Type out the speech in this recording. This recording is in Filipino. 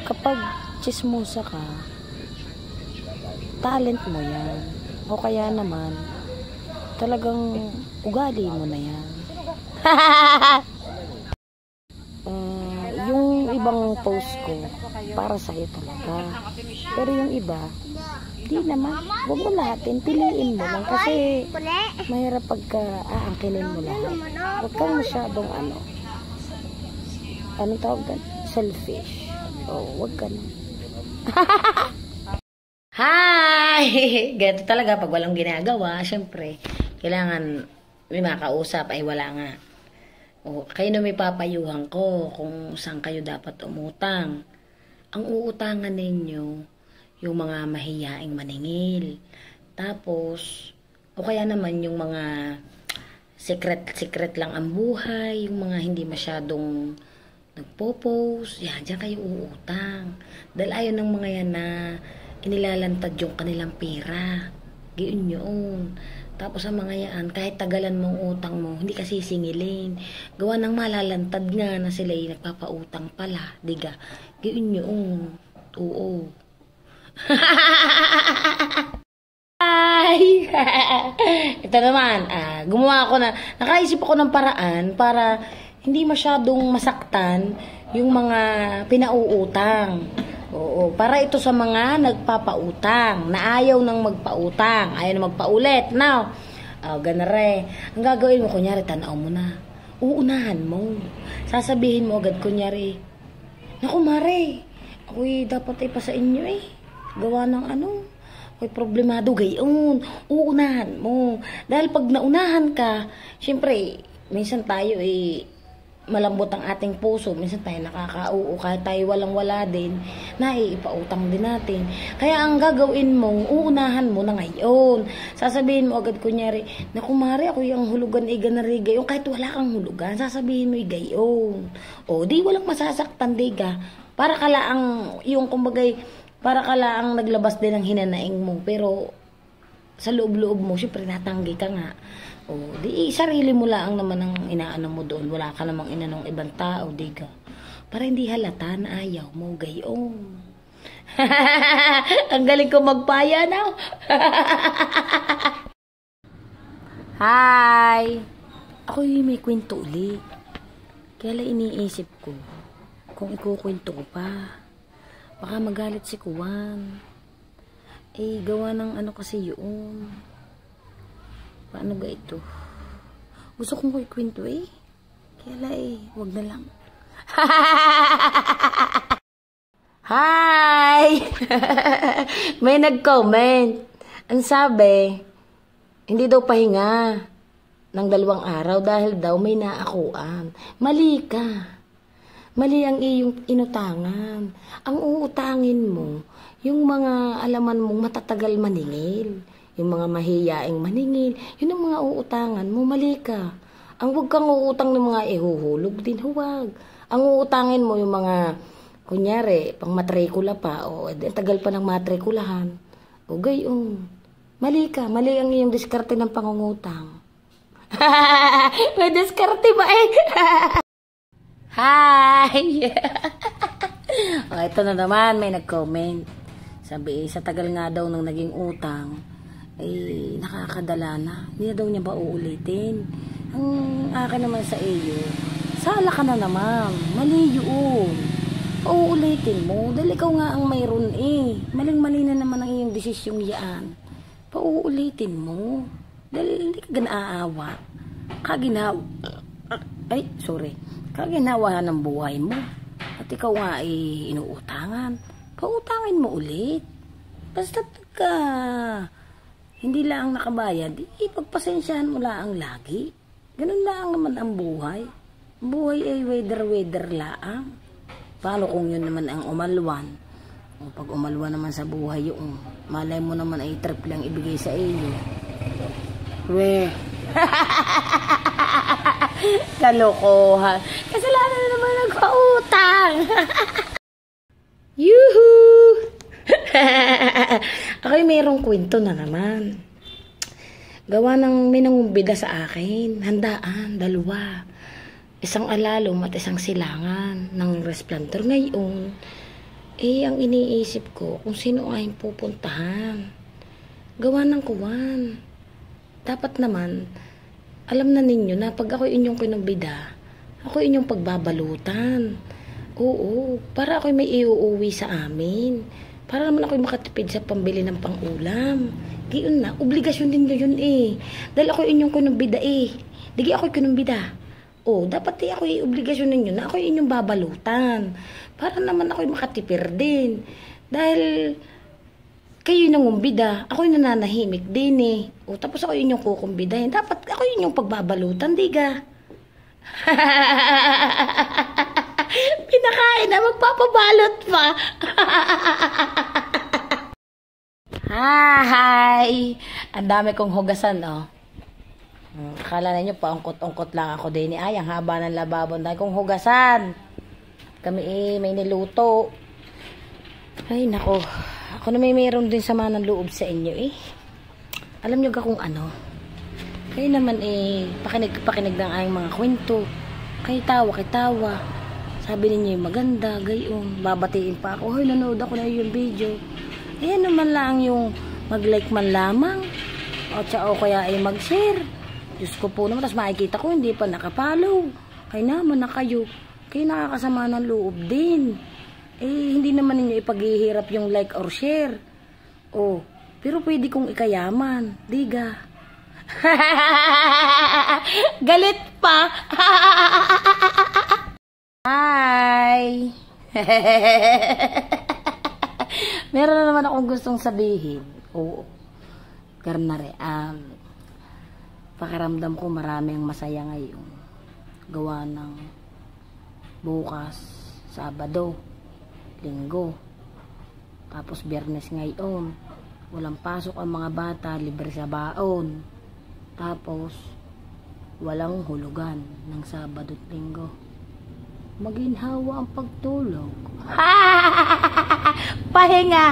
Kapag chismosa ka, talent mo yan. O kaya naman, talagang ugali mo na yan. Yung ibang post ko, para sa'yo talaga. Pero yung iba, di naman. Huwag mo lahatin, piliin mo lang. Kasi mahirap pagka aangkinin mo lahat. Huwag kang masyadong anong tawag doon? Selfish. Huwag ka na. Hi! Ganito talaga pag walang ginagawa, syempre, kailangan may makausap, ay wala nga. Kayo na may papayuhan ko kung saan kayo dapat umutang. Ang uutangan ninyo, yung mga mahiyaing maningil. Tapos, o kaya naman yung mga secret lang ang buhay, yung mga hindi masyadong nagpo-post, yan, dyan kayo uutang. Dahil ayaw ng mga yan na inilalantad yung kanilang pera. Giyon yun. Tapos ang mga yan, kahit tagalan mong utang mo, hindi kasi singilin. Gawa ng malalantad nga na sila yung nagpapautang pala. Diga, giyon yun. Oo. Ay! Ito naman, gumawa ako nakaisip ako ng paraan para hindi masyadong masaktan yung mga pinauutang. Oo, para ito sa mga nagpapautang, na ayaw nang magpautang, ayaw nang magpaulit. Now, ganare. Ang gagawin mo, kunyari, tanaw mo na. Uunahan mo. Sasabihin mo agad, kunyari, naku, mare, ako'y dapat ay pa sa inyo gawa ng ako'y problemado gayon. Uunahan mo. Dahil pag naunahan ka, syempre, minsan tayo malambot ang ating puso. Minsan tayo nakakauo, kahit tayo walang-wala din, ipautang din natin. Kaya ang gagawin mong, uunahan mo na ngayon. Sasabihin mo agad, kunyari, naku mare, ako yung hulugan ganari gayon. Kahit wala kang hulugan, sasabihin mo gayon. Di walang masasaktan, diga. Para kalaang, yung kumbagay, para kalaang naglabas din ng hinanaing mo. Pero, sa loob-loob mo, syempre natanggi ka nga. Di sarili mo lang naman ang inaano mo doon. Wala ka namang inanong ibang tao, diga. Para hindi halata na ayaw mo gayon. Ang galing ko magpaya now. Hi! Ako may kwento ulit. Kaya lang iniisip ko kung ikukwento ko pa. Baka magalit si Kuwan. Gawa ng kasi yun. Paano ba ito? Gusto kong ikwento Kaya lang wag na lang. Hi! May nag-comment. Ang sabi, hindi daw pahinga ng 2 araw dahil daw may naakuan. Mali ka. Mali ang iyong inutangan. Ang uutangin mo, yung mga alaman mong matatagal maningil. Yung mga mahiyaing maningil, yun ang mga uutangan mo, mali ka. Ang huwag kang uutang ng mga ihuhulog din, huwag. Ang uutangin mo yung mga, kunyari, pang matrikula pa, tagal pa ng matrikulahan. Gayon. Mali ka, mali ang iyong diskarte ng pangungutang. May diskarte ba Hi! Ito na naman, may nag-comment. Sabi, sa tagal nga daw ng naging utang, nakakadala na. Hindi na daw niya ba uulitin? Ang akin naman sa iyo, sala ka na naman. Mali yun. Uulitin mo. Dahil ikaw nga ang mayroon Maling-mali na naman ang iyong desisyong yan. Pauulitin mo. Dahil hindi ka ganaawa. Kaginawa ng buhay mo. At ikaw nga inuutangan. Pautangin mo ulit. Basta ka hindi lang nakabayad, ipagpasensyahan mo lang lagi. Ganun lang naman ang buhay. Buhay ay weather laang. Paano kung yun naman ang umalwan? Pag umalwan naman sa buhay yung malay mo naman ay trip lang ibigay sa iyo. Kalokohan. Kasalanan na naman nagpautang. Yuhuu! Ako'y mayroong kwento na naman. Gawa ng may nangumbida sa akin. Handaan, 2. Isang alalom at isang silangan ng resplendor. Ngayon, Eh, ang iniisip ko, kung sino ay pupuntahan. Gawa ng kuwan. Dapat naman, alam na ninyo na pag ako inyong kinumbida, ako inyong pagbabalutan. Oo, para ako may iuuwi sa amin. Para naman ako makatipid sa pambili ng pang-ulam. Diyon na, obligasyon din nyo yun eh. Dahil ako inyong kinumbida eh. Digi ako kinumbida. Oh, dapat eh ako i-obligasyon ninyo na ako inyong babalutan. Para naman ako makatipir din. Dahil kayo yung nangumbida, ako yung nananahimik din eh. O, tapos ako yung kukumbidahin. Dapat ako yung pagbabalutan, diga. Pinakain na, magpapabalot pa. Hi! Ang dami kong hugasan, oh. Akala ninyo, paungkot-ungkot lang ako din. Ay, ang haba ng lababo. Ang dami kong hugasan. Kami eh, may niluto. Ay, nako. Ako na mayroon din sama ng loob sa inyo eh. Alam nyo ka kung ano? Kayo naman eh, pakinig ng ayong mga kwento. Kay tawa. Sabi ninyo maganda, gayon. Babatiin pa ako. Hoy, nanood ako na yung video. Ayan naman lang yung mag-like man lamang. O kaya ay mag-share. Diyos ko po naman. Tapos makikita ko, hindi pa nakapollow. Kaya naman na kayo. Kayo nakakasama ng loob din. Eh, hindi naman ninyo ipaghihirap yung like or share. Oh, pero pwede kong ikayaman. Diga. Galit pa. Hi. Meron na naman akong gustong sabihin. Oo. Karnare, pakiramdam ko marami ang masaya ngayon. Gawa ng bukas, Sabado, Linggo, tapos Biyernes ngayon. Walang pasok ang mga bata, libre sa baon. Tapos, walang hulugan ng Sabado at Linggo. Maginhawa ang pagtulog. Pahinga!